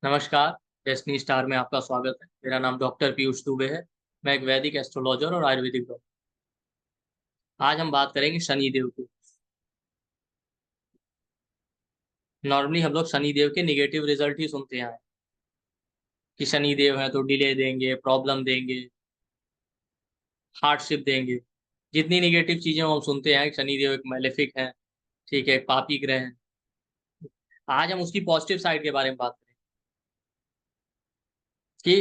नमस्कार। Destiny star में आपका स्वागत है। मेरा नाम डॉक्टर पीयूष दुबे है। मैं एक वैदिक एस्ट्रोलॉजर और आयुर्वेदिक डॉक्टर। आज हम बात करेंगे शनि देव की। नॉर्मली हम लोग शनि देव के निगेटिव रिजल्ट ही सुनते हैं कि शनि देव हैं तो डिले देंगे, प्रॉब्लम देंगे, हार्डशिप देंगे। जितनी निगेटिव चीजें हम सुनते हैं कि शनि देव एक मैलेफिक है, ठीक है, एक पापी ग्रह है। आज हम उसकी पॉजिटिव साइड के बारे में बात करें कि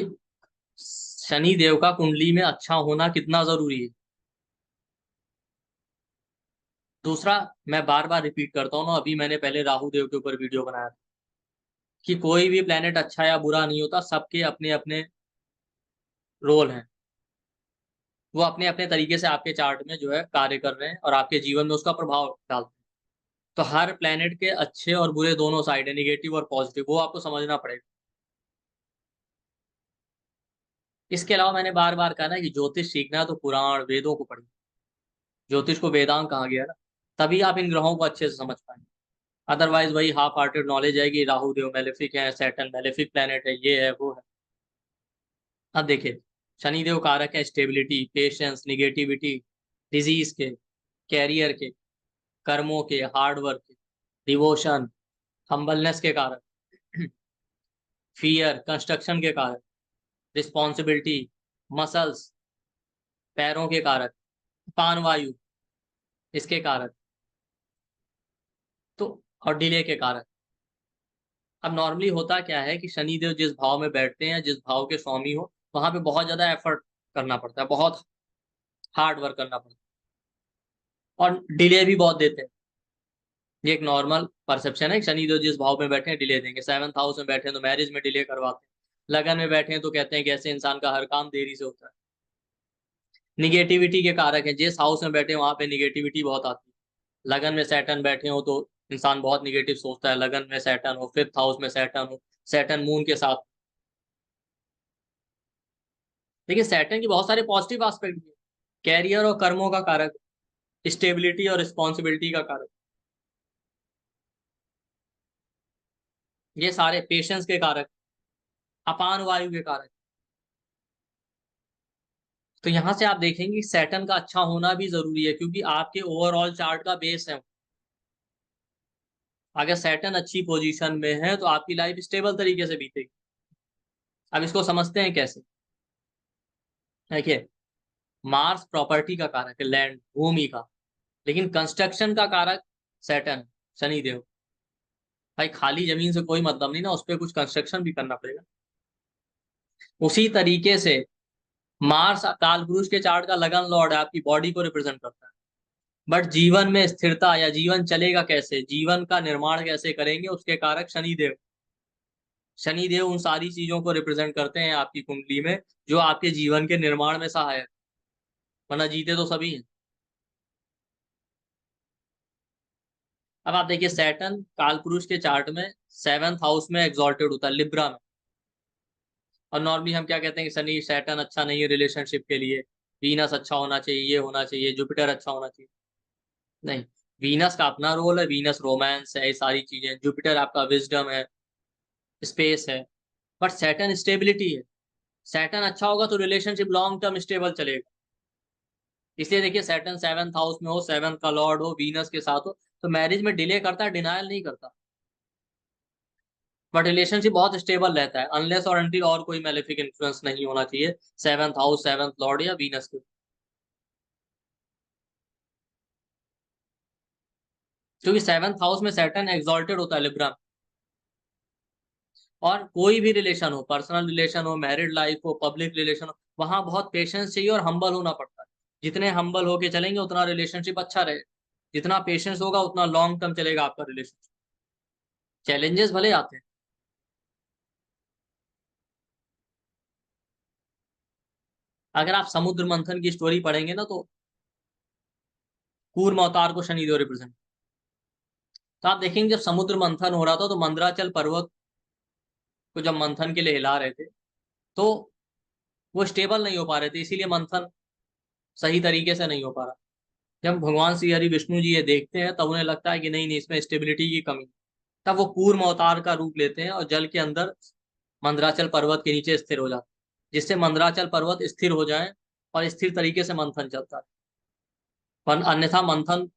शनि देव का कुंडली में अच्छा होना कितना जरूरी है। दूसरा, मैं बार बार रिपीट करता हूँ ना, अभी मैंने पहले राहु देव के ऊपर वीडियो बनाया था कि कोई भी प्लेनेट अच्छा या बुरा नहीं होता, सबके अपने अपने रोल हैं। वो अपने अपने तरीके से आपके चार्ट में जो है कार्य कर रहे हैं और आपके जीवन में उसका प्रभाव डालते हैं। तो हर प्लेनेट के अच्छे और बुरे दोनों साइड है, निगेटिव और पॉजिटिव, वो आपको समझना पड़ेगा। इसके अलावा मैंने बार बार कहा ना कि ज्योतिष सीखना है तो पुराण वेदों को पढ़िए। ज्योतिष को वेदांग कहा गया ना, तभी आप इन ग्रहों को अच्छे से समझ पाएंगे। अदरवाइज वही हाफ हार्टेड नॉलेज है कि राहु देव मेलेफिक है, सैटर्न मेलेफिक प्लेनेट है, ये है वो है। अब देखिए, शनिदेव कारक है स्टेबिलिटी, पेशेंस, निगेटिविटी, डिजीज के, कैरियर के, कर्मों के, हार्ड वर्क के, डिवोशन, हम्बलनेस के कारक, फियर, कंस्ट्रक्शन के कारक, रिस्पॉन्सिबिलिटी, मसल्स, पैरों के कारक, पान वायु इसके कारक, तो और डिले के कारक। अब नॉर्मली होता क्या है कि शनिदेव जिस भाव में बैठते हैं, जिस भाव के स्वामी हो, वहां पे बहुत ज्यादा एफर्ट करना पड़ता है, बहुत हार्ड वर्क करना पड़ता है और डिले भी बहुत देते हैं। ये एक नॉर्मल परसेप्शन है। शनि देव जिस भाव में बैठे हैं डिले देंगे। सेवंथ हाउस में बैठे हैं तो मैरिज में डिले करवाते हैं। लगन में बैठे हैं तो कहते हैं कि ऐसे इंसान का हर काम देरी से होता है। निगेटिविटी के कारक है, जिस हाउस में बैठे हैं वहां पे निगेटिविटी बहुत आती है। लगन में सैटर्न बैठे हो तो इंसान बहुत निगेटिव सोचता है। लगन में सैटर्न हो, फिफ्थ हाउस में सैटर्न हो, सैटर्न मून के साथ। देखिए, सैटर्न की बहुत सारे पॉजिटिव एस्पेक्ट भी है। कैरियर और कर्मों का कारक, स्टेबिलिटी और रिस्पॉन्सिबिलिटी का कारक, ये सारे पेशेंस के कारक, अपान वायु के कारक। तो यहां से आप देखेंगे कि सैटर्न का अच्छा होना भी जरूरी है, क्योंकि आपके ओवरऑल चार्ट का बेस है। अगर सैटर्न अच्छी पोजीशन में है तो आपकी लाइफ स्टेबल तरीके से बीतेगी। अब इसको समझते हैं कैसे। देखिए, मार्स प्रॉपर्टी का कारक है, लैंड, भूमि का। लेकिन कंस्ट्रक्शन का कारक सैटर्न, शनिदेव। भाई खाली जमीन से कोई मतलब नहीं ना, उस पर कुछ कंस्ट्रक्शन भी करना पड़ेगा। उसी तरीके से मार्स काल पुरुष के चार्ट का लगन लॉर्ड है, आपकी बॉडी को रिप्रेजेंट करता है। बट जीवन में स्थिरता या जीवन चलेगा कैसे, जीवन का निर्माण कैसे करेंगे, उसके कारक शनिदेव। शनिदेव उन सारी चीजों को रिप्रेजेंट करते हैं आपकी कुंडली में, जो आपके जीवन के निर्माण में सहायक। वरना जीते तो सभी हैं। अब आप देखिए, सैटर्न कालपुरुष के चार्ट में सेवेंथ हाउस में एग्जॉल्टेड होता है, लिब्रा में। और नॉर्मली हम क्या कहते हैं कि शनि सैटर्न अच्छा नहीं है रिलेशनशिप के लिए। वीनस अच्छा होना चाहिए, ये होना चाहिए, जुपिटर अच्छा होना चाहिए। नहीं, वीनस का अपना रोल है। वीनस रोमांस है, ये सारी चीजें। जुपिटर आपका विजडम है, स्पेस है। बट सैटर्न स्टेबिलिटी है। सैटर्न अच्छा होगा तो रिलेशनशिप लॉन्ग टर्म स्टेबल चलेगा। इसलिए देखिए, सैटर्न सेवंथ हाउस में हो, सेवंथ का लॉर्ड हो, वीनस के साथ हो, तो मैरिज में डिले करता है, डिनायल नहीं करता। बट रिलेशनशिप बहुत स्टेबल रहता है, अनलेस और अनटिल और कोई मेलेफिक इन्फ्लुएंस नहीं होना चाहिए सेवंथ हाउस, सेवंथ लॉर्ड या वीनस के। क्योंकि सेवंथ हाउस में सैटर्न एक्सॉल्टेड होता है, लिब्रा में। और कोई भी रिलेशन हो, पर्सनल रिलेशन हो, मैरिड लाइफ हो, पब्लिक रिलेशन हो, वहां बहुत पेशेंस चाहिए और हम्बल होना पड़ता है। जितने हम्बल होके चलेंगे उतना रिलेशनशिप अच्छा रहे। जितना पेशेंस होगा उतना लॉन्ग टर्म चलेगा आपका रिलेशनशिप। चैलेंजेस भले आते हैं। अगर आप समुद्र मंथन की स्टोरी पढ़ेंगे ना, तो कूर्म अवतार को शनिदेव रिप्रेजेंट। तो आप देखेंगे जब समुद्र मंथन हो रहा था तो मंदराचल पर्वत को जब मंथन के लिए हिला रहे थे, तो वो स्टेबल नहीं हो पा रहे थे, इसीलिए मंथन सही तरीके से नहीं हो पा रहा। जब भगवान श्री हरि विष्णु जी ये देखते हैं तब उन्हें लगता है कि नहीं नहीं, इसमें स्टेबिलिटी की कमी। तब वो कूर्म अवतार का रूप लेते हैं और जल के अंदर मंदराचल पर्वत के नीचे स्थिर हो जाता है, जिससे मंदराचल पर्वत स्थिर हो जाए और स्थिर तरीके से मंथन चलता है। पर अन्यथा मंथन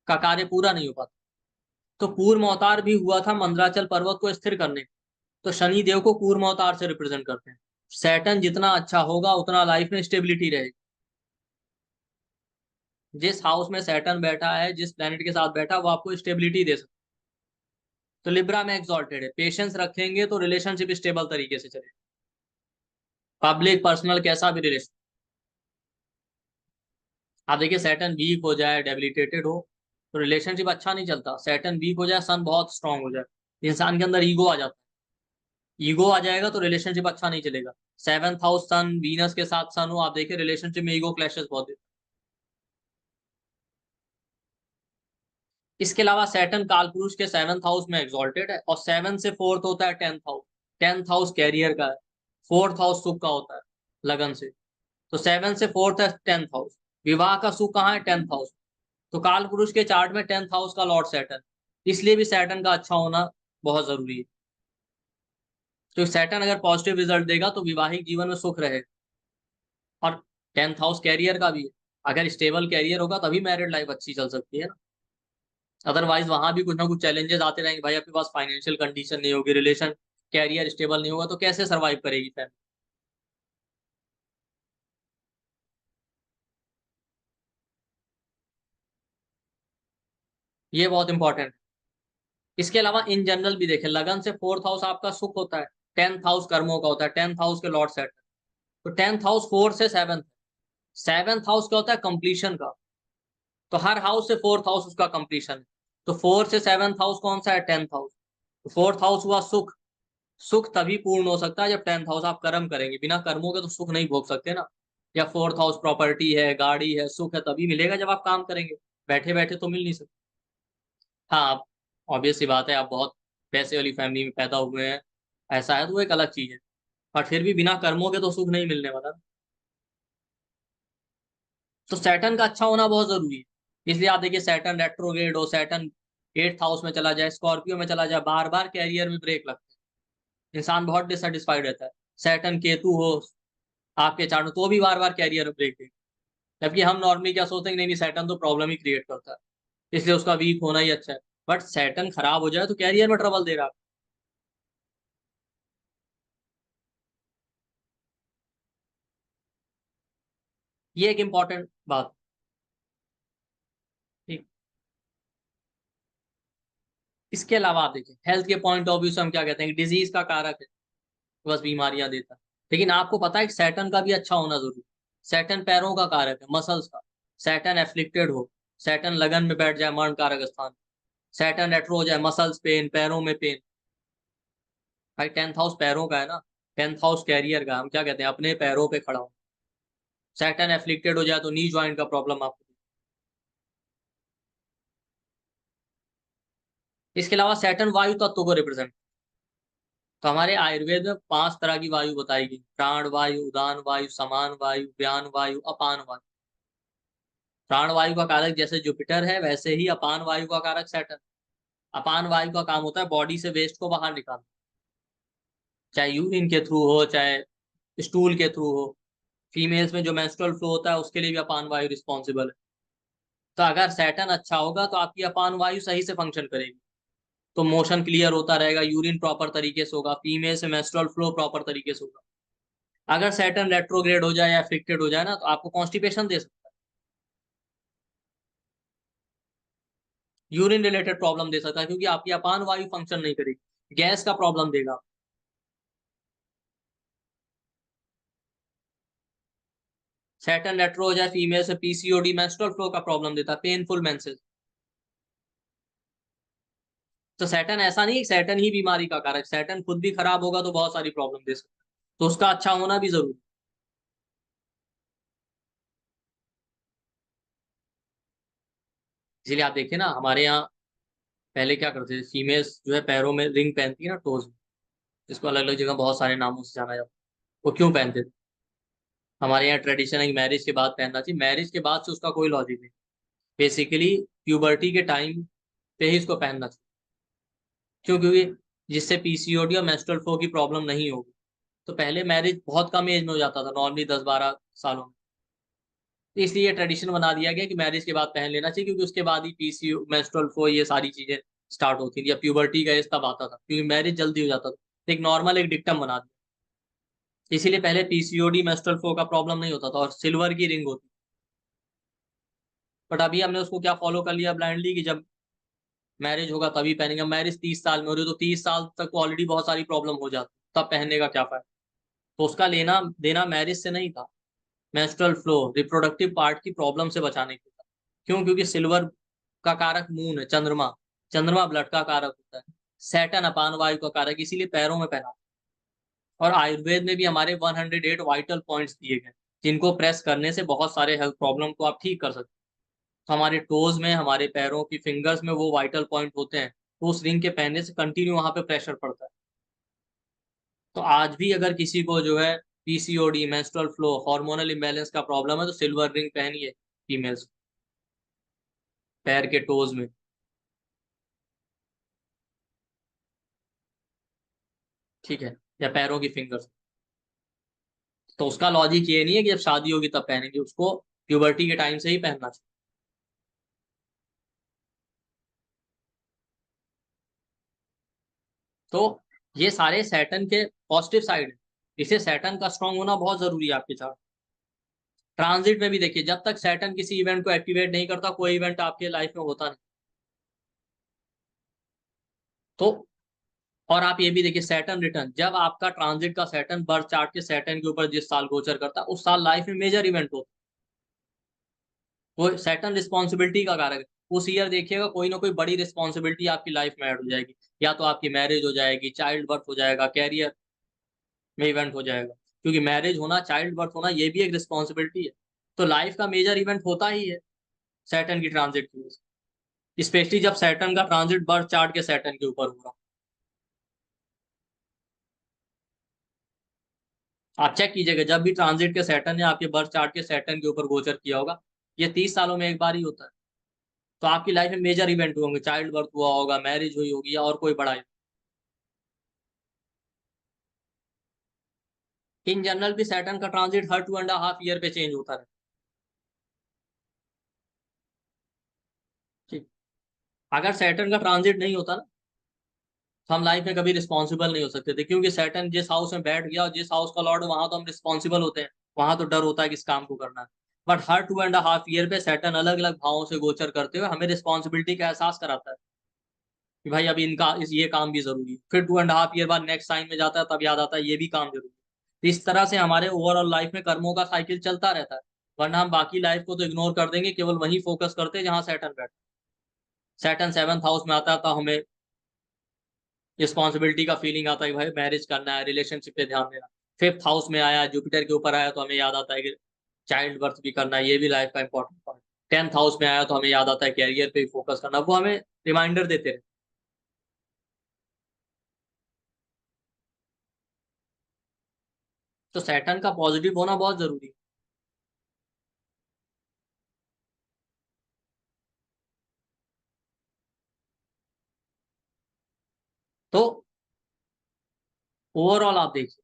का कार्य पूरा नहीं हो पाता। तो कूर्म अवतार भी हुआ था मंदराचल पर्वत को स्थिर करने। तो शनि देव को कूर्म अवतार से रिप्रेजेंट करते हैं। सैटर्न जितना अच्छा होगा उतना लाइफ में स्टेबिलिटी रहेगी। जिस हाउस में सैटर्न बैठा है, जिस प्लेनेट के साथ बैठा, वो आपको स्टेबिलिटी दे सकता है। तो लिब्रा में एक्सॉल्टेड है, पेशेंस रखेंगे तो रिलेशनशिप स्टेबल तरीके से चलेगा। पब्लिक पर्सनल कैसा भी रिलेशन। आप देखिए सैटर्न वीक हो जाए, डेबिलिटेटेड हो, तो रिलेशनशिप अच्छा नहीं चलता। सैटर्न वीक हो जाए, सन बहुत स्ट्रांग हो जाए, इंसान के अंदर ईगो आ जाता है। ईगो आ जाएगा तो रिलेशनशिप अच्छा नहीं चलेगा। सेवंथ हाउस सन वीनस के साथ सन हो, आप देखिए रिलेशनशिप में ईगो क्लैशेस बहुत देते हैं। इसके अलावा सैटर्न कालपुरुष के सेवंथ हाउस में एग्जॉल्टेड है, और सेवन से फोर्थ होता है tenth house. Tenth house career का है, फोर्थ हाउस सुख का होता है, लगन से। तो सेवन से फोर्थ है टेंथ हाउस। विवाह का सुख कहाँ है? Tenth house. तो काल पुरुष के चार्ट में टेंथ हाउस का लॉर्ड सैटर्न, इसलिए भी सैटर्न का अच्छा होना बहुत जरूरी है। तो सैटर्न अगर पॉजिटिव रिजल्ट देगा तो वैवाहिक जीवन में सुख रहे। और टेंथ हाउस कैरियर का भी है, अगर स्टेबल कैरियर होगा तभी मैरिड लाइफ अच्छी चल सकती है ना। अदरवाइज वहां भी कुछ ना कुछ चैलेंजेस आते रहेंगे, भाई आपके पास फाइनेंशियल कंडीशन नहीं होगी, रिलेशन कैरियर स्टेबल नहीं होगा, तो कैसे सर्वाइव करेगी फैमिली। ये बहुत इंपॉर्टेंट है। इसके अलावा इन जनरल भी देखें, लगन से फोर्थ हाउस आपका सुख होता है, टेंथ हाउस कर्मों का होता है, टेंथ हाउस के लॉर्ड सेट। तो टेंथ हाउस फोर्थ से सेवंथ, सेवंथ हाउस क्या होता है? कंप्लीशन का। तो हर हाउस से फोर्थ हाउस उसका कंप्लीशन है। तो फोर्थ से सेवंथ हाउस कौन सा है? Tenth house. तो फोर्थ हाउस हुआ सुख। सुख तभी पूर्ण हो सकता है जब टेंथ हाउस आप कर्म करेंगे, बिना कर्मों के तो सुख नहीं भोग सकते ना। या फोर्थ हाउस प्रॉपर्टी है, गाड़ी है, सुख है, तभी मिलेगा जब आप काम करेंगे। बैठे बैठे तो मिल नहीं सकते। हाँ, आप ऑब्वियस सी बात है, आप बहुत पैसे वाली फैमिली में पैदा हुए हैं, ऐसा है तो वो एक अलग चीज है। पर फिर भी बिना कर्मों के तो सुख नहीं मिलने वाला। तो सैटर्न का अच्छा होना बहुत जरूरी है। इसलिए आप देखिए सैटर्न रेट्रोग्रेड हो, सैटर्न एट्थ हाउस में चला जाए, स्कॉर्पियो में चला जाए, बार बार कैरियर में ब्रेक लगता है, इंसान बहुत डिससेटिस्फाइड रहता है। सैटर्न केतु हो आपके चार्ट में तो भी बार बार कैरियर में ब्रेक दे। जबकि हम नॉर्मली क्या सोचते हैं कि नहीं नहीं, सैटर्न तो प्रॉब्लम ही क्रिएट करता है, इसलिए उसका वीक होना ही अच्छा है। बट सैटर्न खराब हो जाए तो कैरियर में ट्रबल दे रहा है। ये एक इंपॉर्टेंट बात। ठीक। इसके अलावा आप देखिए हेल्थ के पॉइंट ऑफ व्यू से हम क्या कहते हैं, डिजीज का कारक है, बस बीमारियां देता है। लेकिन आपको पता है कि सैटर्न का भी अच्छा होना जरूरी है। सैटर्न पैरों का कारक है, मसल्स का। सैटर्न एफ्लिक्टेड हो, सैटर्न लगन में बैठ जाए, मर्ण कारक स्थान, सैटर्न रेट्रो हो जाए, मसल्स पेन, पैरों में पेन। भाई टेंथ हाउस पैरों का है ना, टेंथ हाउस कैरियर का, हम क्या कहते हैं, अपने पैरों पे खड़ा हो। सैटर्न एफ्लिक्टेड हो जाए तो नी ज्वाइंट का प्रॉब्लम आपको। इसके अलावा सैटर्न वायु तत्व को रिप्रेजेंट। तो हमारे आयुर्वेद में 5 तरह की वायु बताई गई, प्राण वायु, उदान वायु, समान वायु, व्यान वायु, अपान वायु। प्राण वायु का कारक जैसे जुपिटर है, वैसे ही अपान वायु का कारक सैटर्न। अपान वायु का काम होता है बॉडी से वेस्ट को बाहर निकालना, चाहे यूरिन के थ्रू हो, चाहे स्टूल के थ्रू हो। फीमेल्स में जो मेंस्ट्रुअल फ्लो होता है उसके लिए भी अपान वायु रिस्पॉन्सिबल है। तो अगर सैटर्न अच्छा होगा तो आपकी अपान वायु सही से फंक्शन करेगी, तो मोशन क्लियर होता रहेगा, यूरिन प्रॉपर तरीके से होगा, फीमेल से मेंस्ट्रुअल फ्लो प्रॉपर तरीके से होगा। अगर सैटर्न रेट्रोग्रेड हो जाए या अफेक्टेड हो जाए ना, तो आपको कॉन्स्टिपेशन दे सकता है, यूरिन रिलेटेड प्रॉब्लम दे सकता है, क्योंकि आपकी अपान वायु फंक्शन नहीं करेगी, गैस का प्रॉब्लम देगा। सैटर्न रेट्रो हो जाए फीमेल से पीसीओडी, मेंस्ट्रुअल फ्लो का प्रॉब्लम देता है, पेनफुल मेंसेस। तो सैटर्न ऐसा नहीं, सैटर्न ही बीमारी का कारक, सैटर्न खुद भी खराब होगा तो बहुत सारी प्रॉब्लम दे सकता है। तो उसका अच्छा होना भी जरूरी। इसीलिए आप देखिए ना, हमारे यहाँ पहले क्या करते थे, फीमेल्स जो है पैरों में रिंग पहनती है ना, टोज में, जिसको अलग अलग जगह बहुत सारे नामों से जाना जाता है। वो क्यों पहनते थे? हमारे यहाँ ट्रेडिशन है कि मैरिज के बाद पहनना चाहिए, मैरिज के बाद से उसका कोई लॉजिक नहीं। बेसिकली प्यूबर्टी के टाइम पे ही इसको पहनना चाहिए। क्यों? क्योंकि जिससे पीसीओडी और मेंस्ट्रुअल फ्लो की प्रॉब्लम नहीं होगी। तो पहले मैरिज बहुत कम एज में हो जाता था, नॉर्मली 10-12 सालों में। तो इसलिए ट्रेडिशन बना दिया गया कि मैरिज के बाद पहन लेना चाहिए, क्योंकि उसके बाद ही पीसीओ, मेंस्ट्रुअल फ्लो, ये सारी चीजें स्टार्ट होती थी, या प्यूबर्टी का एज तब आता था, क्योंकि मैरिज जल्दी हो जाता था। तो एक नॉर्मल एक डिक्टम बना दिया। इसीलिए पहले पीसीओडी मेंस्ट्रुअल फ्लो का प्रॉब्लम नहीं होता था, और सिल्वर की रिंग होती। बट अभी हमने उसको क्या फॉलो कर लिया ब्लाइंडली, कि जब मैरिज होगा तभी पहनेंगे। मैरिज 30 साल में हो रही है, तो 30 साल तक तो ऑलरेडी बहुत सारी प्रॉब्लम हो जाती, तब पहनने का क्या फायदा। तो उसका लेना देना मैरिज से नहीं था, मेंस्ट्रुअल फ्लो, रिप्रोडक्टिव पार्ट की प्रॉब्लम से बचाने के लिए। क्यों? क्योंकि सिल्वर का कारक मून है, चंद्रमा। चंद्रमा ब्लड का कारक होता है। सैटर्न अपान वायु का कारक, इसीलिए पैरों में पहना। और आयुर्वेद में भी हमारे 108 वाइटल पॉइंट्स दिए गए, जिनको प्रेस करने से बहुत सारे हेल्थ प्रॉब्लम को आप ठीक कर सकते हैं। तो हमारे टोज में, हमारे पैरों की फिंगर्स में वो वाइटल पॉइंट होते हैं, तो उस रिंग के पहनने से कंटिन्यू वहां पे प्रेशर पड़ता है। तो आज भी अगर किसी को जो है PCOD, menstrual flow, hormonal imbalance का प्रॉब्लम है, तो सिल्वर रिंग पहनिए फीमेल्स, पैर के टोज में। ठीक है, या पैरों की फिंगर्स। तो उसका लॉजिक ये नहीं है कि जब शादी होगी तब पहनेंगे, उसको प्यूबर्टी के टाइम से ही पहनना चाहिए। तो ये सारे सैटर्न के पॉजिटिव साइड है। इसे सैटर्न का स्ट्रांग होना बहुत जरूरी है आपके चार्ट। ट्रांजिट में भी देखिए, जब तक सैटर्न किसी इवेंट को एक्टिवेट नहीं करता, कोई इवेंट आपके लाइफ में होता नहीं। तो और आप ये भी देखिए, सैटर्न रिटर्न, जब आपका ट्रांजिट का सैटर्न बर्थ चार्ट के सैटर्न के ऊपर जिस साल गोचर करता है, उस साल लाइफ में मेजर इवेंट होता है। वो सैटर्न रिस्पॉन्सिबिलिटी का कारक है। उस ईयर देखिएगा, कोई ना कोई बड़ी रिस्पॉन्सिबिलिटी आपकी लाइफ में ऐड हो जाएगी। या तो आपकी मैरिज हो जाएगी, चाइल्ड बर्थ हो जाएगा, कैरियर में इवेंट हो जाएगा। क्योंकि मैरिज होना, चाइल्ड बर्थ होना, ये भी एक रिस्पॉन्सिबिलिटी है। तो लाइफ का मेजर इवेंट होता ही है सैटर्न की ट्रांजिट की वजह से, स्पेशली जब सैटर्न का ट्रांजिट बर्थ चार्ट के सैटर्न के ऊपर होगा। आप चेक कीजिएगा, जब भी ट्रांजिट के सैटर्न या आपके बर्थ चार्ट के सैटर्न के ऊपर गोचर किया होगा, ये 30 सालों में एक बार ही होता है। तो आपकी लाइफ में मेजर इवेंट होंगे, चाइल्ड बर्थ हुआ होगा, मैरिज हुई होगी, या और कोई बड़ा event। इन जनरल भी सैटर्न का ट्रांजिट हर 2.5 ईयर पे चेंज होता है। ठीक। अगर सैटर्न का ट्रांजिट नहीं होता ना, तो हम लाइफ में कभी रिस्पॉन्सिबल नहीं हो सकते थे, क्योंकि सैटर्न जिस हाउस में बैठ गया और जिस हाउस का लॉर्ड, वहां तो हम रिस्पॉन्सिबल होते हैं। वहां तो डर होता है कि इस काम को करना है। बट हर 2.5 ईयर पे सैटर्न अलग अलग भावों से गोचर करते हुए हमें रिस्पॉन्सिबिलिटी का एहसास कराता है, कि भाई अभी इनका ये काम भी जरूरी है। फिर 2.5 ईयर बाद नेक्स्ट साइन में जाता है, तब याद आता है ये भी काम जरूरी है। तो इस तरह से हमारे ओवरऑल लाइफ में कर्मों का साइकिल चलता रहता है। वरना हम बाकी लाइफ को तो इग्नोर कर देंगे, केवल वही फोकस करते हैं जहां सैटर्न बैठा। सैटर्न 7th हाउस में आता है, तो हमें रिस्पॉन्सिबिलिटी का फीलिंग आता है कि भाई मैरिज करना है, रिलेशनशिप पे ध्यान देना। 5th हाउस में आया, जुपिटर के ऊपर आया, तो हमें याद आता है कि चाइल्ड बर्थ भी करना है, ये भी लाइफ का इंपॉर्टेंट पार्ट। 10th हाउस में आया, तो हमें याद आता है कैरियर पे भी फोकस करना। वो हमें रिमाइंडर देते रहे। तो सैटर्न का पॉजिटिव होना बहुत जरूरी है। तो ओवरऑल आप देखिए,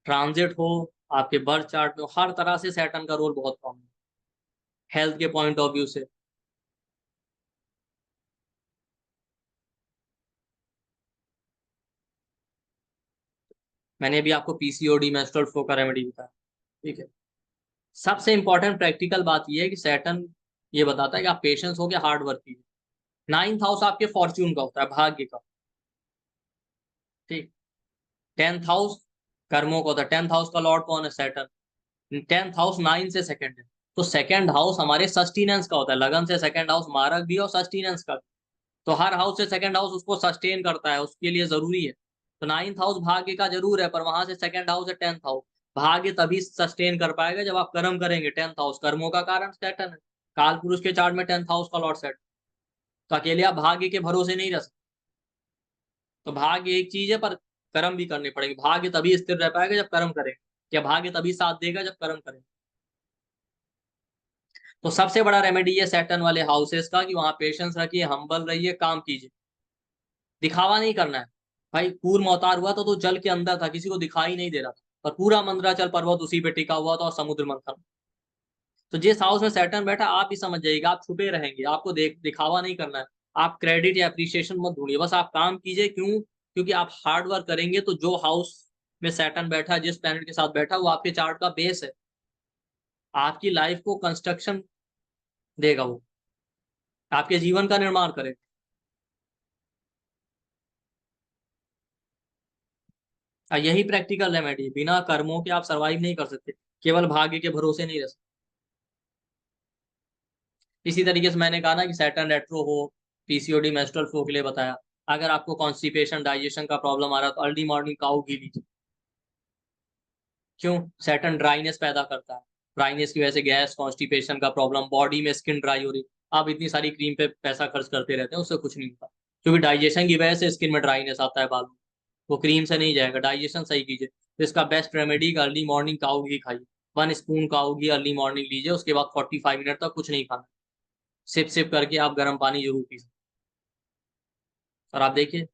ट्रांजिट हो, आपके बर्थ चार्ट में हो, हर तरह से सैटर्न का रोल बहुत कम है, हेल्थ के पॉइंट ऑफ व्यू से। मैंने अभी आपको पीसीओडी, मेंस्ट्रुअल फ्लो का रेमेडी बताया। ठीक है। सबसे इंपॉर्टेंट प्रैक्टिकल बात यह है कि सैटर्न ये बताता है कि आप पेशेंस हो, गया हार्ड वर्क कीजिए। 9th हाउस आपके फॉर्च्यून का होता है, भाग्य का। ठीक। 10th हाउस कर्मों का होता है। 10th हाउस का लॉर्ड कौन है? सैटर्न। 10th हाउस 9 से सेकंड है। तो सेकंड हाउस हमारे सस्टेनेंस का होता है, लगन से सेकंड हाउस मारक भी और सस्टेनेंस का भी। तो हर हाउस से सेकंड हाउस उसको सस्टेन करता है, उसके लिए जरूरी है। तो 9th हाउस भाग्य का जरूर है, पर वहां से सेकंड हाउस है 10th हाउस। भाग्य तभी सस्टेन कर पाएगा जब आप कर्म करेंगे। 10th हाउस कर्मों का कारण सैटर्न है। काल पुरुष के चार्ट में 10th हाउस का लॉर्ड सेट। तो अकेले आप भाग्य के भरोसे नहीं रह सकते। तो भाग्य एक चीज है, पर कर्म भी करने पड़ेंगे। भाग्य तभी स्थिर रह पाएगा जब कर्म करेंगे, या भाग्य तभी साथ देगा जब कर्म करेंगे। तो सबसे बड़ा रेमेडी है सैटर्न वाले हाउसेस का, कि वहां पेशेंस रखिए, हम्बल रहिए, काम कीजिए। दिखावा नहीं करना है। भाई कूर्म अवतार हुआ तो जल के अंदर था, किसी को दिखाई नहीं दे रहा था, पर पूरा मंदराचल पर्वत उसी पे टिका हुआ था और समुद्र मंथन। तो जिस हाउस में सैटर्न बैठा आप भी समझ जाइएगा, आप छुपे रहेंगे, आपको दिखावा नहीं करना है। आप क्रेडिट या अप्रिसिएशन मत ढूंढिए, बस आप काम कीजिए। क्यों? क्योंकि आप हार्ड वर्क करेंगे तो जो हाउस में सैटर्न बैठा, जिस प्लैनेट के साथ बैठा, वो आपके चार्ट का बेस है। आपकी लाइफ को कंस्ट्रक्शन देगा वो, आपके जीवन का निर्माण करेगा। और यही प्रैक्टिकल रेमेडी, बिना कर्मों के आप सरवाइव नहीं कर सकते, केवल भाग्य के भरोसे नहीं रह सकते। इसी तरीके से मैंने कहा ना कि सैटर्न रेट्रो हो, पीसीओडी मेंस्ट्रुअल फ्लो के लिए बताया। अगर आपको कॉन्स्टिपेशन डाइजेशन का प्रॉब्लम आ रहा है तो अर्ली मॉर्निंग काऊ घी लीजिए। क्यों? सैटर्न ड्राइनेस पैदा करता है, ड्राइनेस की वजह से गैस, कॉन्स्टिपेशन का प्रॉब्लम, बॉडी में स्किन ड्राई हो रही। आप इतनी सारी क्रीम पे पैसा खर्च करते रहते हैं, उससे कुछ नहीं होता, क्योंकि डाइजेशन की वजह से स्किन में ड्राइनेस आता है बाल में। वो क्रीम से नहीं जाएगा, डाइजेशन सही कीजिए। तो इसका बेस्ट रेमेडी अर्ली मॉर्निंग काऊ घी खाइए। 1 स्पून काऊ घी अर्ली मॉर्निंग लीजिए, उसके बाद 45 मिनट तक कुछ नहीं खाना। सिप सिप करके आप गर्म पानी जरूर पी सकते। और आप देखिए,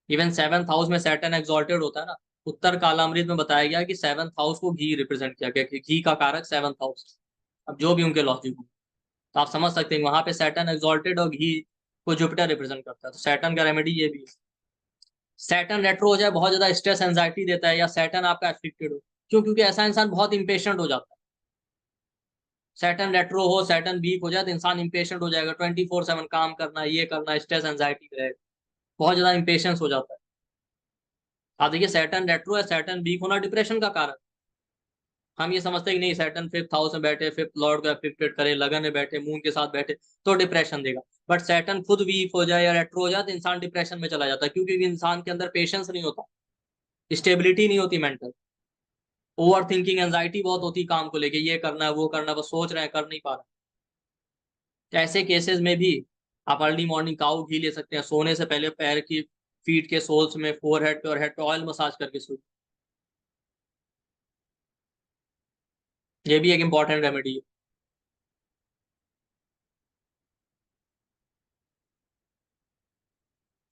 इवन सेवंथ हाउस में सैटर्न एक्सॉल्टेड होता है ना। उत्तर कालामृत में बताया गया कि सेवंथ हाउस को घी रिप्रेजेंट किया गया, कि घी का कारक सेवंथ हाउस। अब जो भी उनके लॉजिक हो, तो आप समझ सकते हैं वहां पे सैटर्न एक्सॉल्टेड और घी को जुपिटर रिप्रेजेंट करता है, तो सैटर्न का रेमेडी ये भी है। सैटर्न रेट्रो हो जाए, बहुत ज्यादा स्ट्रेस एंजाइटी देता है, या सैटर्न आपका एफिक्टेड हो। क्यों? क्योंकि ऐसा इंसान बहुत इंपेशेंट हो जाता है। सैटर्न रेट्रो हो, सैटर्न वीक हो जाए तो इंसान इंपेशेंट हो जाएगा, 24/7 काम करना, ये करना, स्ट्रेस एंजाइटी रहेगा, बहुत ज्यादा इंपेशेंस हो जाता है। आप देखिए, सैटर्न रेट्रो या सैटर्न वीक होना डिप्रेशन का कारण। हम ये समझते हैं कि नहीं, सैटर्न फिफ्थ हाउस में बैठे, फिफ्थ लॉर्ड को एफिक्टेड करे, लगन में बैठे, मून के साथ बैठे, तो डिप्रेशन देगा। बट सैटर्न खुद वीक हो जाए या रेट्रो हो जाए तो इंसान डिप्रेशन में चला जाता है, क्योंकि इंसान के अंदर पेशेंस नहीं होता, स्टेबिलिटी नहीं होती मेंटल। ओवर थिंकिंग, एंजाइटी बहुत होती काम को लेके, ये करना है वो करना है, बस सोच रहे हैं, कर नहीं पा रहे। तो ऐसे केसेस में भी आप अर्ली मॉर्निंग काऊ घी ले सकते हैं। सोने से पहले पैर की, फीट के सोल्स में, फोर हेड पे और हेड पे ऑयल मसाज करके सो। ये भी एक इंपॉर्टेंट रेमेडी है।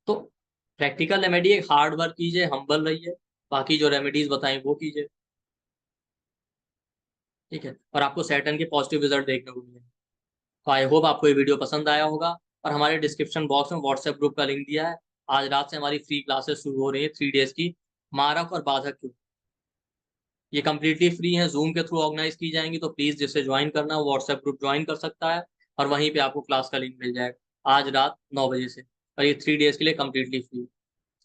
तो प्रैक्टिकल रेमेडी, एक हार्ड वर्क कीजिए, हम्बल रहिए, बाकी जो रेमेडीज बताएं वो कीजिए। ठीक है, और आपको सैटर्न के पॉजिटिव रिजल्ट देखने को मिलेंगे। तो आई होप आपको ये वीडियो पसंद आया होगा। और हमारे डिस्क्रिप्शन बॉक्स में व्हाट्सएप ग्रुप का लिंक दिया है। आज रात से हमारी फ्री क्लासेस शुरू हो रही है, 3 डेज की, मारक और बाधक की। ये कम्प्लीटली फ्री है, जूम के थ्रू ऑर्गेनाइज की जाएंगी, तो प्लीज जिससे ज्वाइन करना है वो व्हाट्सएप ग्रुप ज्वाइन कर सकता है, और वहीं पे आपको क्लास का लिंक मिल जाएगा आज रात 9 बजे से। और ये 3 डेज के लिए कम्प्लीटली फ्री।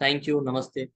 थैंक यू, नमस्ते।